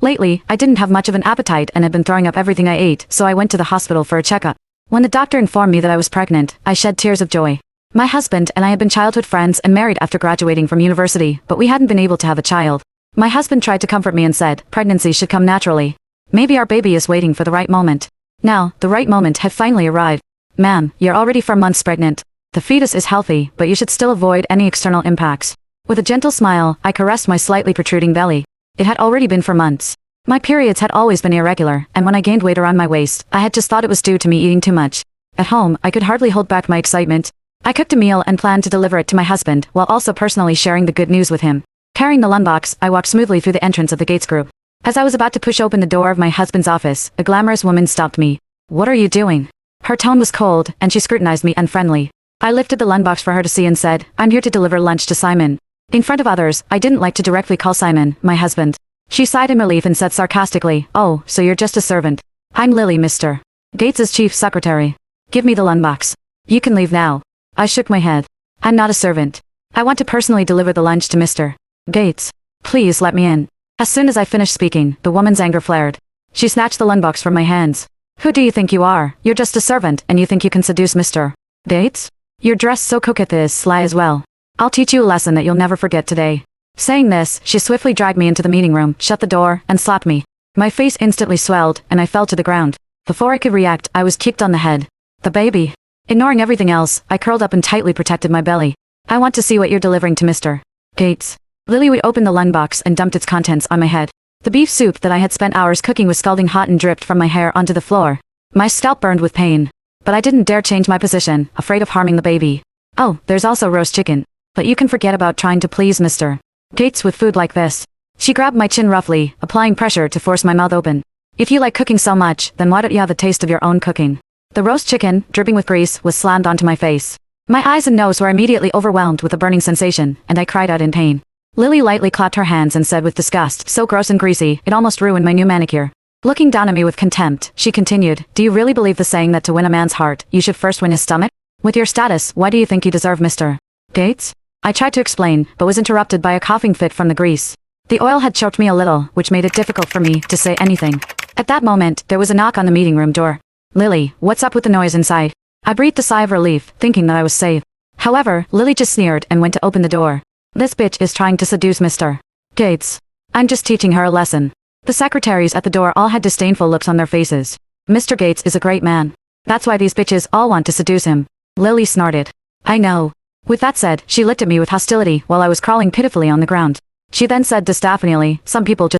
Lately, I didn't have much of an appetite and had been throwing up everything I ate, so I went to the hospital for a checkup. When the doctor informed me that I was pregnant, I shed tears of joy. My husband and I had been childhood friends and married after graduating from university, but we hadn't been able to have a child. My husband tried to comfort me and said, pregnancy should come naturally. Maybe our baby is waiting for the right moment. Now, the right moment had finally arrived. Ma'am, you're already 4 months pregnant. The fetus is healthy, but you should still avoid any external impacts. With a gentle smile, I caressed my slightly protruding belly. It had already been 4 months. My periods had always been irregular, and when I gained weight around my waist, I had just thought it was due to me eating too much. At home, I could hardly hold back my excitement. I cooked a meal and planned to deliver it to my husband, while also personally sharing the good news with him. Carrying the lunchbox, I walked smoothly through the entrance of the Gates Group. As I was about to push open the door of my husband's office, a glamorous woman stopped me. What are you doing? Her tone was cold, and she scrutinized me unfriendly. I lifted the lunchbox for her to see and said, I'm here to deliver lunch to Simon. In front of others, I didn't like to directly call Simon, my husband. She sighed in relief and said sarcastically, oh, so you're just a servant. I'm Lily, Mr. Gates's chief secretary. Give me the lunchbox. You can leave now. I shook my head. I'm not a servant. I want to personally deliver the lunch to Mr. Gates. Please let me in. As soon as I finished speaking, the woman's anger flared. She snatched the lunchbox from my hands. Who do you think you are? You're just a servant, and you think you can seduce Mr. Gates? You're dressed so coquette sly as well. I'll teach you a lesson that you'll never forget today. Saying this, she swiftly dragged me into the meeting room, shut the door, and slapped me. My face instantly swelled, and I fell to the ground. Before I could react, I was kicked on the head. The baby. Ignoring everything else, I curled up and tightly protected my belly. I want to see what you're delivering to Mr. Gates. Lily opened the lunchbox and dumped its contents on my head. The beef soup that I had spent hours cooking was scalding hot and dripped from my hair onto the floor. My scalp burned with pain. But I didn't dare change my position, afraid of harming the baby. Oh, there's also roast chicken. But you can forget about trying to please Mr. Gates with food like this. She grabbed my chin roughly, applying pressure to force my mouth open. If you like cooking so much, then why don't you have a taste of your own cooking? The roast chicken, dripping with grease, was slammed onto my face. My eyes and nose were immediately overwhelmed with a burning sensation, and I cried out in pain. Lily lightly clapped her hands and said with disgust, so gross and greasy, it almost ruined my new manicure. Looking down at me with contempt, she continued, do you really believe the saying that to win a man's heart, you should first win his stomach? With your status, why do you think you deserve Mr. Gates? I tried to explain, but was interrupted by a coughing fit from the grease. The oil had choked me a little, which made it difficult for me to say anything. At that moment, there was a knock on the meeting room door. Lily, what's up with the noise inside? I breathed a sigh of relief, thinking that I was safe. However, Lily just sneered and went to open the door. This bitch is trying to seduce Mr. Gates. I'm just teaching her a lesson. The secretaries at the door all had disdainful looks on their faces. Mr. Gates is a great man. That's why these bitches all want to seduce him. Lily snorted. I know. With that said, she looked at me with hostility while I was crawling pitifully on the ground. She then said disapprovingly, some people just